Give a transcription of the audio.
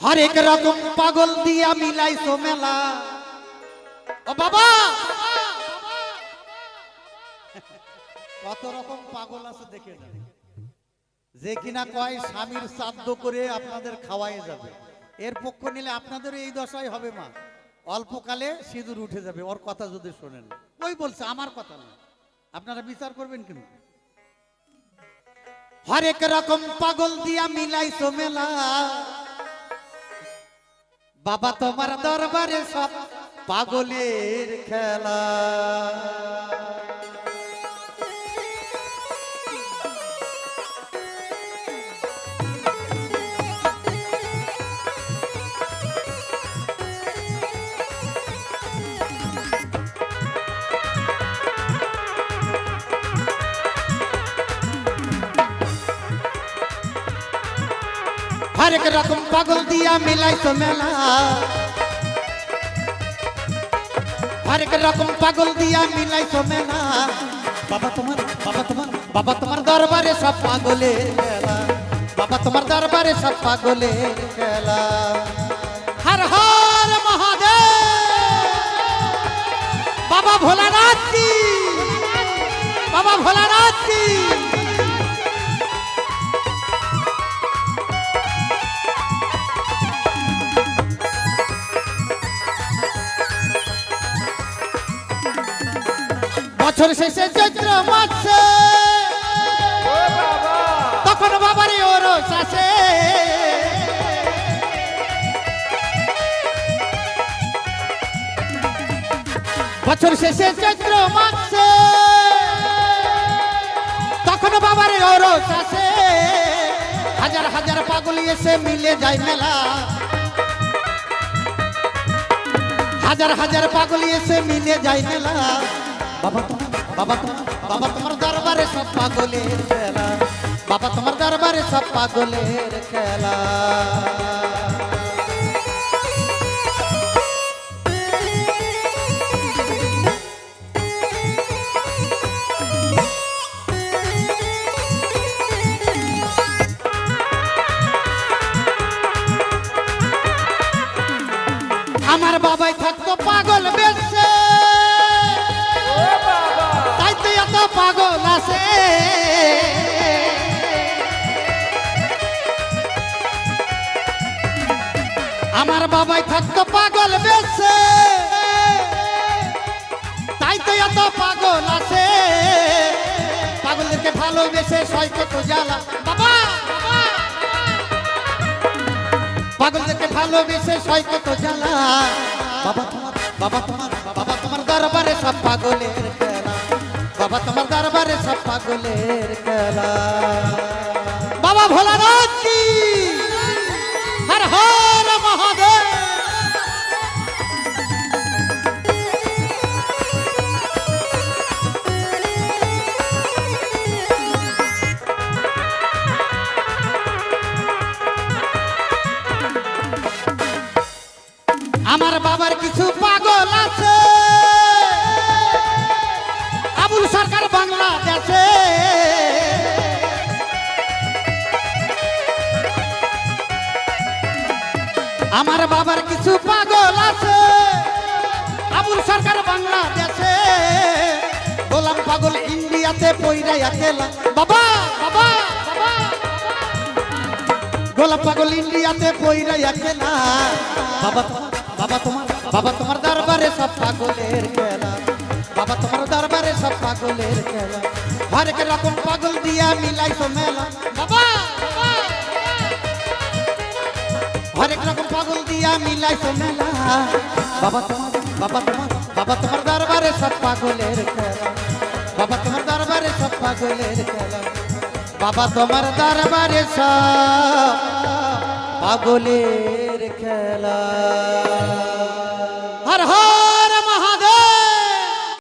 হরেক রকম পাগল দিয়া মিলাইছো মেলা। ও বাবা, কত রকম পাগল আছে দেখে না, যে কিনা কয় স্বামীর শ্রাদ্ধ করে আপনাদের খাওয়াই যাবে। এর পক্ষ নিলে আপনাদের এই দশাই হবে মা, অল্পকালে সিঁদুর উঠে যাবে। ওর কথা যদি শোনেন, ওই বলছে, আমার কথা না, আপনারা বিচার করবেন কিন্তু। হরেক রকম পাগল দিয়া মিলাইছো মেলা, বাবা তোমার দরবারে সব পাগলের খেলা। হরেক রকম পাগল দিয়া মিলাইছো মেলা, হরেক রকম পাগল দিয়া মিলাইছো মেলা, বাবা তোমার দরবারে সব পাগলের খেলা, বাবা তোমার দরবারে সব পাগলের খেলা। হর হর মহাদেব, বাবা ভোলানাথ কি, বাবা ভোলানাথ কি। বছর শেষে চৈত্র মাসে তখন বাবারে ওরস আসে, বছর শেষে চৈত্র মাসে তখন বাবারে ওরস আসে। হাজার হাজার পাগল এসে মিলে যায় মেলা, হাজার হাজার পাগল এসে মিলে যায় মেলা, বাবা তোমার দরবারে সব পাগলের খেলা, বাবা তোমার দরবারে সব পাগলের খেলা। আমার বাবাই থাকতো পাগল বেশে, তাইতে এত পাগল আছে। আমার বাবাই থাকতো পাগল বেশে, তাইতে এত পাগল আছে। পাগলদেরকে ভালোবেসে সয় কত জ্বালা, বাবা পাগলদেরকে ভালোবেসে সয় কত জ্বালা, বাবা তোমার দরবারে সব পাগলের খেলা, বাবা তোমার দরবারে সব পাগলের খেলা। বাবা ভোলানাথ কি, হর হর মহাদেব। আমার বাবার কিছু পাগল আছে, আবুল সরকার বাংলাদেশে। আমার বাবার কিছু পাগল আছে, আবুল সরকার বাংলাদেশে। গোলাম পাগল ইন্ডিয়াতে পইরা একেলা, বাবা বাবা গোলাম পাগল ইন্ডিয়াতে পইরা একেলা, বাবা তোমার দরবারে সব পাগলের খেলা, বাবা তোমার দরবারে সব পাগলের খেলা। হরেক রকম পাগল দিয়া মিলাইছো মেলা, বাবা হরেক রকম পাগল দিয়া মিলাইছো মেলা, বাবা তোমার দরবারে সব পাগলের খেলা, বাবা তোমার দরবারে সব পাগলের খেলা, বাবা তোমার দরবারে সব পাগলের খেলা।